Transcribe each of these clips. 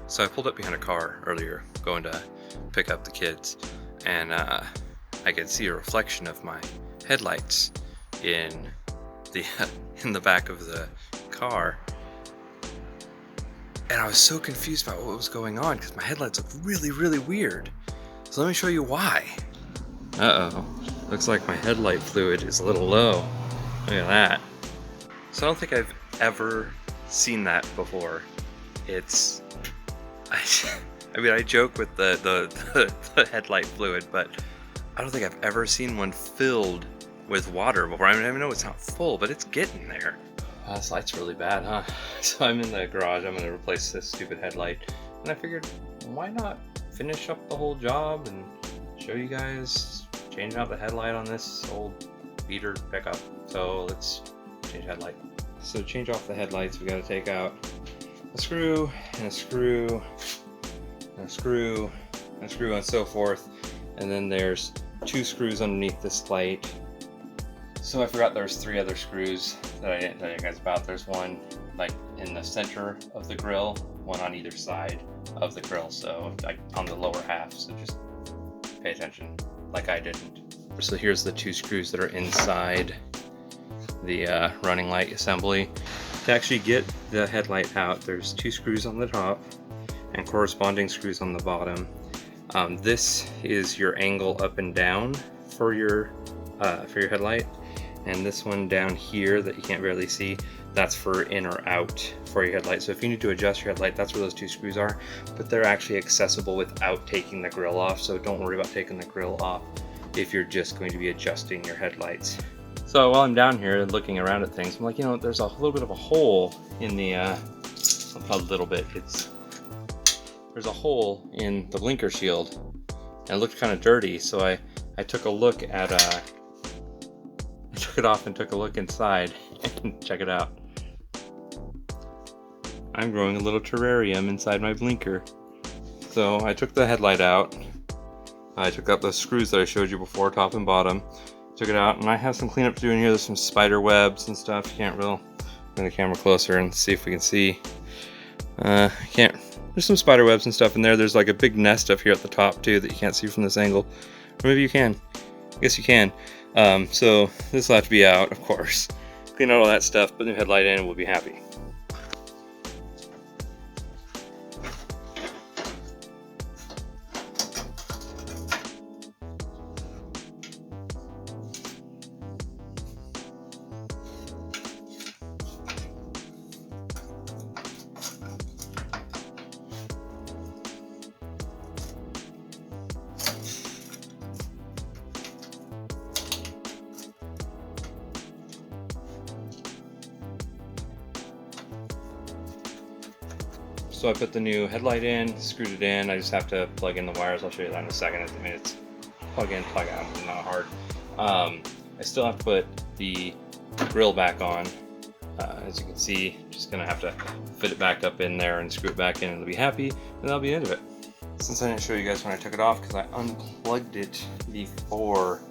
So I pulled up behind a car earlier, going to pick up the kids, and I could see a reflection of my headlights in the in the back of the car, and I was so confused about what was going on because my headlights look really weird. So let me show you why. Uh-oh, looks like my headlight fluid is a little low. Look at that. So I don't think I've ever seen that before. It's I mean, I joke with the headlight fluid, but I don't think I've ever seen one filled with water before. I mean, I know it's not full, but it's getting there. This light's really bad, huh? So I'm in the garage. I'm gonna replace this stupid headlight, and I figured, why not finish up the whole job and show you guys changing out the headlight on this old beater pickup. So let's change headlight. So to change off the headlights, we got to take out a screw and a screw and a screw and a screw and so forth, and then there's 2 screws underneath this light. So I forgot there's 3 other screws that I didn't tell you guys about. There's one like in the center of the grill, one on either side of the grill, so like on the lower half, so just pay attention like I didn't. So here's the 2 screws that are inside the running light assembly. To actually get the headlight out, there's 2 screws on the top and corresponding screws on the bottom. This is your angle up and down for your headlight, and this one down here that you can't barely see, that's for in or out for your headlight. So if you need to adjust your headlight, that's where those 2 screws are, but they're actually accessible without taking the grill off, so don't worry about taking the grill off if you're just going to be adjusting your headlights. So while I'm down here looking around at things, I'm like, you know, there's a little bit of a hole in the, a little bit, there's a hole in the blinker shield, and it looked kind of dirty, so I took a look at, I took it off and took a look inside, and check it out. I'm growing a little terrarium inside my blinker. So I took the headlight out, I took out the screws that I showed you before, top and bottom, took it out, and I have some cleanup to do in here. There's some spider webs and stuff. You can't really bring the camera closer and see if we can see. There's some spider webs and stuff in there. There's like a big nest up here at the top too that you can't see from this angle. Or maybe you can. I guess you can. So this will have to be out, of course. Clean out all that stuff, put the new headlight in, and we'll be happy. So I put the new headlight in, screwed it in. I just have to plug in the wires. I'll show you that in a second. I mean, it's plug in, plug out, it's not hard. I still have to put the grill back on. As you can see, just gonna have to fit it back up in there and screw it back in, and it'll be happy, and that'll be the end of it. Since I didn't show you guys when I took it off, because I unplugged it before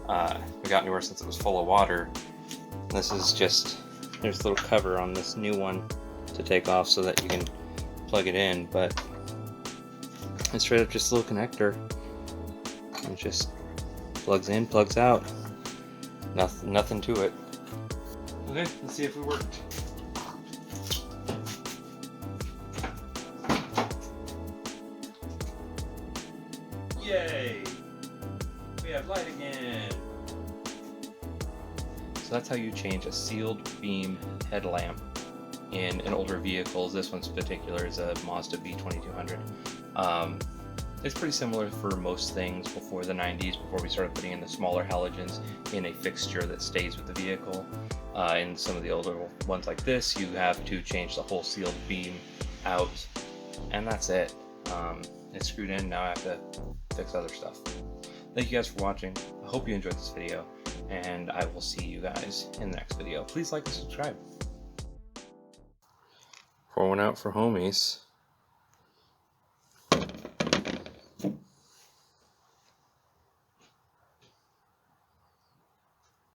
we got anywhere, since it was full of water. This is just, there's a little cover on this new one to take off so that you can plug it in, but it's straight up just a little connector. It just plugs in, plugs out. Nothing to it. Okay, let's see if it worked. Yay! We have light again! So that's how you change a sealed beam headlamp in an older vehicle. This one's particular is a Mazda B2200. It's pretty similar for most things before the 90s, before we started putting in the smaller halogens in a fixture that stays with the vehicle. In some of the older ones like this, you have to change the whole sealed beam out, and that's it. It's screwed in. Now I have to fix other stuff. Thank you guys for watching. I hope you enjoyed this video, and I will see you guys in the next video. Please like and subscribe. Pour one out for homies.